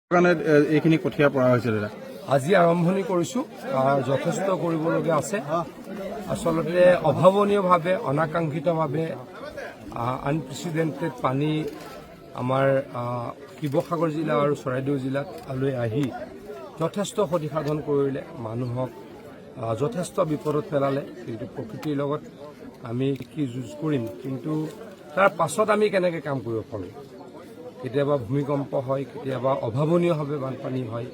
এইখিনি কঠিয়া পৰা হৈছে দাদা আজি আৰম্ভণি কৰিছো যথেষ্ট কৰিবলগীয়া আছে আসলতে অভাৱনীয়ভাৱে অনাকাংক্ষিতভাৱে আনপ্ৰেচিডেণ্টেড পানী আমাৰ শিৱসাগৰ জিলা আৰু চৰাইদেউ জিলাত আহি যথেষ্ট ক্ষতিসাধন কৰিলে মানুহক যথেষ্ট বিপদত পেলালে কিন্তু প্ৰকৃতিৰ লগত আমি কি যুঁজ কৰিম কিন্তু তাৰ পাছত আমি কেনেকৈ কাম কৰিব পাৰোঁ কেতিয়াবা ভূমিকম্প হয় কেতিয়াবা অভাৱনীয়ভাৱে বানপানী হয়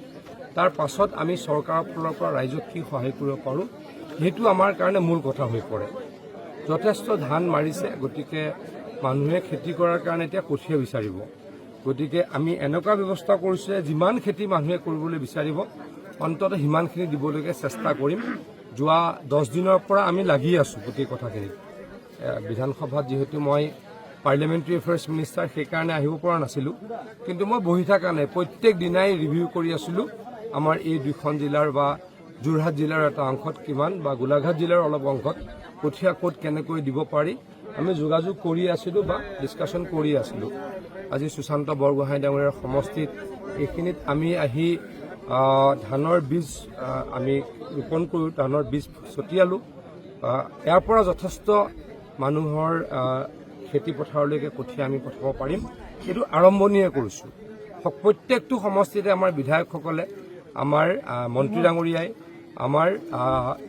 তাৰ পাছত আমি চৰকাৰৰ ফালৰ পৰা ৰাইজক কি সহায় কৰিব পাৰোঁ সেইটো আমাৰ কাৰণে মূল কথা হৈ পৰে যথেষ্ট ধান মাৰিছে গতিকে মানুহে খেতি কৰাৰ কাৰণে এতিয়া কঠীয়া বিচাৰিব গতিকে আমি এনেকুৱা ব্যৱস্থা কৰিছোঁ যে যিমান খেতি মানুহে কৰিবলৈ বিচাৰিব অন্ততঃ সিমানখিনি দিবলৈকে চেষ্টা কৰিম যোৱা 10 দিনৰ পৰা আমি লাগি আছোঁ গোটেই কথাখিনি বিধানসভাত যিহেতু মই পাৰ্লিয়ামেণ্টাৰী এফেয়াৰ্ছ মিনিষ্টাৰ সেইকাৰণে আহিব পৰা নাছিলোঁ কিন্তু মই বহি থকা নাই প্ৰত্যেক দিনাই ৰিভিউ কৰি আছিলোঁ আমাৰ এই দুখন জিলাৰ বা যোৰহাট জিলাৰ এটা অংশত কিমান বা গোলাঘাট জিলাৰ অলপ অংশত কঠীয়া ক'ত কেনেকৈ দিব পাৰি আমি যোগাযোগ কৰি আছিলোঁ বা ডিছকাশ্যন কৰি আছিলোঁ আজি সুশান্ত বৰগোহাঁই ডাঙৰীয়াৰ সমষ্টিত এইখিনিত আমি আহি ধানৰ বীজ আমি ৰোপণ কৰোঁ ধানৰ বীজ ছটিয়ালোঁ ইয়াৰ পৰা যথেষ্ট মানুহৰ খেতি পথাৰলৈকে কঠীয়া আমি পঠাব পাৰিম এইটো আৰম্ভণিয়ে কৰিছোঁ প্ৰত্যেকটো সমষ্টিতে আমাৰ বিধায়কসকলে আমাৰ মন্ত্ৰী ডাঙৰীয়াই আমাৰ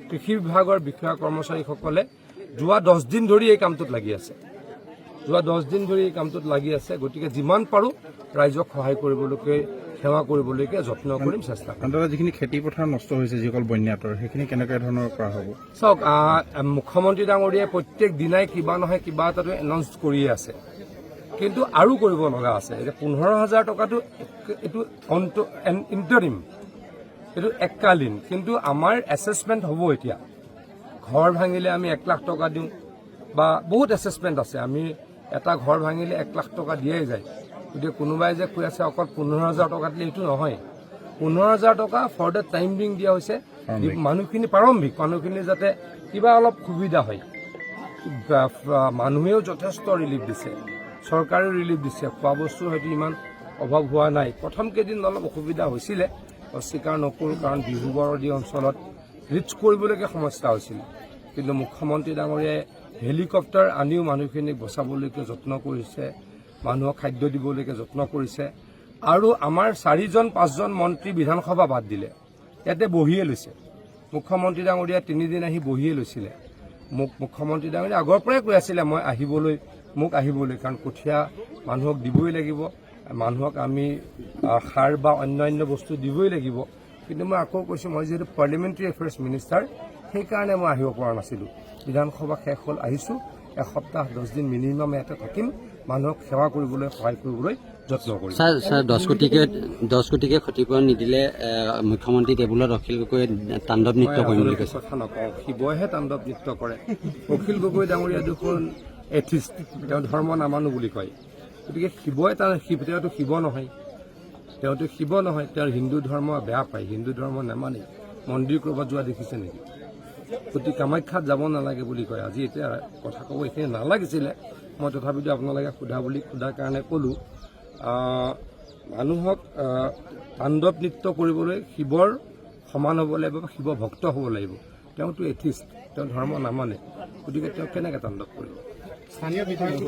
কৃষি বিভাগৰ বিষয়া কৰ্মচাৰীসকলে যোৱা 10 দিন ধৰি এই কামটোত লাগি আছে গতিকে যিমান পাৰোঁ ৰাইজক সহায় কৰিবলৈকে সেৱা কৰিবলৈকে যত্ন কৰিম চেষ্টা কৰিম যিখিনি খেতি পথাৰ নষ্ট হৈছে যিসকল বন্যাতৰ সেইখিনি কেনেকুৱা ধৰণৰ কৰা হ'ব চাওক মুখ্যমন্ত্ৰী ডাঙৰীয়াই প্ৰত্যেক দিনাই কিবা নহয় কিবা এটাটো এনাউন্স কৰিয়ে আছে কিন্তু আৰু কৰিব লগা আছে এতিয়া 15,000 টকাটো এইটো ইণ্টাৰিম এইটো এককালীন কিন্তু আমাৰ এছেছমেণ্ট হ'ব এতিয়া ঘৰ ভাঙিলে আমি 1 লাখ টকা দিওঁ বা বহুত এছেছমেণ্ট আছে আমি এটা ঘৰ ভাঙিলে 1 লাখ টকা দিয়াই যায় গতিকে কোনোবাই যে কৈ আছে অকল 15,000 টকা দিলে এইটো নহয় 15,000 টকা ফৰ দ্য টাইম বিং দিয়া হৈছে মানুহখিনি প্ৰাৰম্ভিক মানুহখিনি যাতে কিবা অলপ সুবিধা হয় মানুহেও যথেষ্ট ৰিলিফ দিছে চৰকাৰেও ৰিলিফ দিছে খোৱা বস্তু হয়তো ইমান অভাৱ হোৱা নাই প্ৰথম কেইদিন অলপ অসুবিধা হৈছিলে অস্বীকাৰ নকৰোঁ কাৰণ বিহুবাৰদী অঞ্চলত ৰিচ কৰিবলৈকে সমস্যা হৈছিল কিন্তু মুখ্যমন্ত্ৰী ডাঙৰীয়াই হেলিকপ্টাৰ আনিও মানুহখিনিক বচাবলৈকে যত্ন কৰিছে মানুহক খাদ্য দিবলৈকে যত্ন কৰিছে আৰু আমাৰ 4-5জন মন্ত্ৰী বিধানসভা বাদ দিলে ইয়াতে বহিয়ে লৈছে মুখ্যমন্ত্ৰী ডাঙৰীয়া 3 দিন আহি বহিয়ে লৈছিলে মুখ্যমন্ত্ৰী ডাঙৰীয়া আগৰ পৰাই কৈ আছিলে মোক আহিবলৈ কাৰণ কঠীয়া মানুহক দিবই লাগিব মানুহক আমি সাৰ বা অন্যান্য বস্তু দিবই লাগিব কিন্তু মই আকৌ কৈছোঁ মই যিহেতু পাৰ্লিয়ামেণ্টাৰী এফেয়াৰ্ছ মিনিষ্টাৰ সেইকাৰণে মই আহিব পৰা নাছিলোঁ বিধানসভা শেষ হ'ল আহিছোঁ এসপ্তাহ 10 দিন মিনিমাম ইয়াতে থাকিম মানুহক সেৱা কৰিবলৈ সহায় কৰিবলৈ যত্ন কৰিম ছাৰ 10 কোটিকে ক্ষতিপূৰণ নিদিলে মুখ্যমন্ত্ৰী টেবুলত অখিল গগৈয়ে তাণ্ডৱ নৃত্য কৰিম বুলি কৈছে কথা নকওঁ শিৱহে তাণ্ডৱ নৃত্য কৰে অখিল গগৈ ডাঙৰীয়া দেখোন এথিষ্ট তেওঁ ধৰ্ম নামানো বুলি কয় গতিকে শিৱই তেওঁতো শিৱ নহয় তেওঁৰ হিন্দু ধৰ্ম বেয়া পায় হিন্দু ধৰ্ম নামানে মন্দিৰ ক'ৰবাত যোৱা দেখিছে নেকি গতিকে কামাখ্যাত যাব নালাগে বুলি কয় আজি এতিয়া কথা ক'ব এইখিনি নালাগিছিলে মই তথাপিতো আপোনালোকে সোধাৰ কাৰণে ক'লোঁ মানুহক তাণ্ডৱ নৃত্য কৰিবলৈ শিৱৰ সমান হ'ব লাগিব বা শিৱ ভক্ত হ'ব লাগিব তেওঁতো এথিষ্ট তেওঁ ধৰ্ম নামানে গতিকে তেওঁ কেনেকৈ তাণ্ডৱ কৰিব স্থানীয় বিধায়ক